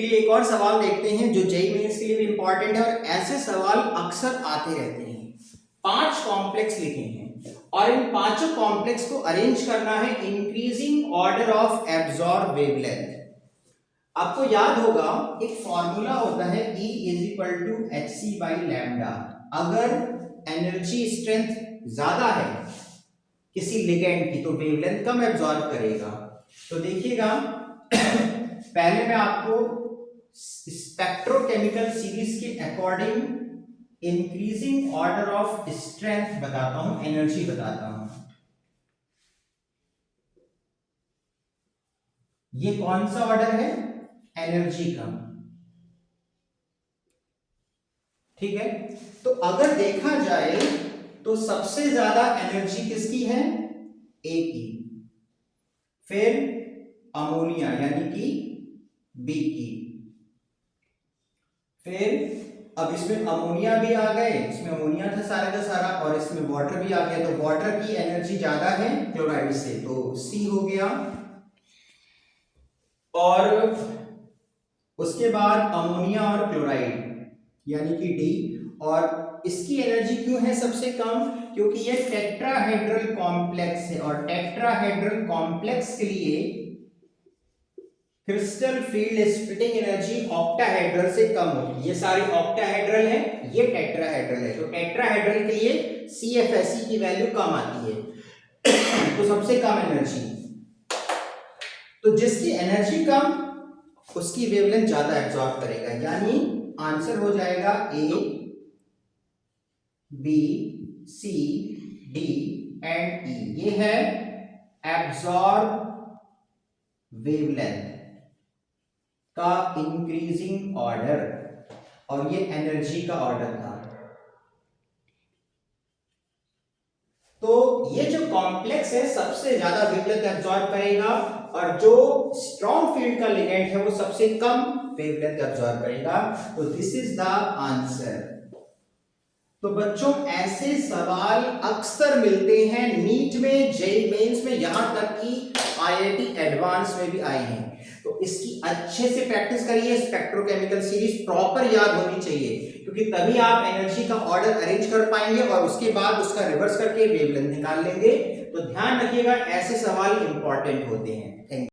चलिए एक और सवाल देखते हैं जो जेईई मेंस के लिए भी इंपॉर्टेंट है और ऐसे सवाल अक्सर आते रहते हैं। 5 कॉम्प्लेक्स लिखे हैं और इन पांचों कॉम्प्लेक्स को अरेंज करना है increasing order of absorb wavelength. आपको याद होगा एक फॉर्मूला होता है E = hc/λ। अगर एनर्जी स्ट्रेंथ ज्यादा है किसी लिगेंड की तो वेवलेंथ कम एब्जॉर्ब करेगा। तो देखिएगा पहले मैं आपको स्पेक्ट्रोकेमिकल सीरीज के according increasing order of strength बताता हूं, एनर्जी बताता हूं। ये कौन सा ऑर्डर है? एनर्जी का। ठीक है, तो अगर देखा जाए तो सबसे ज्यादा एनर्जी किसकी है? ए की, फिर अमोनिया यानी कि बी की, फिर अब इसमें अमोनिया भी आ गए, इसमें अमोनिया था सारा का सारा और इसमें वाटर भी आ गया, तो वाटर की एनर्जी ज्यादा है क्लोराइड से, तो सी हो गया। और उसके बाद अमोनिया और क्लोराइड यानी कि डी, और इसकी एनर्जी क्यों है सबसे कम? क्योंकि ये टेट्राहेड्रल कॉम्प्लेक्स है और टेट्राहेड्रल कॉम्प्लेक्स के लिए crystal field splitting energy octahedral से कम होगी। ये सारे ऑक्टाहेड्रल है, ये टेट्राहेड्रल है, तो टेट्राहेड्रल के लिए CFSE की वैल्यू कम आती है तो सबसे कम एनर्जी, तो जिसकी एनर्जी कम उसकी वेवलेंथ ज्यादा एब्जॉर्ब करेगा, यानी आंसर हो जाएगा A, B, C, D and E। ये है एब्जॉर्ब वेवलेंथ का इंक्रीजिंग ऑर्डर और ये एनर्जी का ऑर्डर था। तो ये जो कॉम्प्लेक्स है सबसे ज्यादा वेवलेंथ एब्जॉर्ब करेगा और जो स्ट्रॉन्ग फील्ड का लिगेंड है वो सबसे कम वेवलेंथ एब्जॉर्ब करेगा। तो दिस इज द आंसर। तो बच्चों ऐसे सवाल अक्सर मिलते हैं नीट में, जेईई मेंस में, यहां तक कि IIT एडवांस में भी आए हैं। तो इसकी अच्छे से प्रैक्टिस करिए, स्पेक्ट्रोकेमिकल सीरीज प्रॉपर याद होनी चाहिए क्योंकि तभी आप एनर्जी का ऑर्डर अरेंज कर पाएंगे और उसके बाद उसका रिवर्स करके वेवलेंथ निकाल लेंगे। तो ध्यान रखिएगा ऐसे सवाल इंपॉर्टेंट होते हैं। Thank you.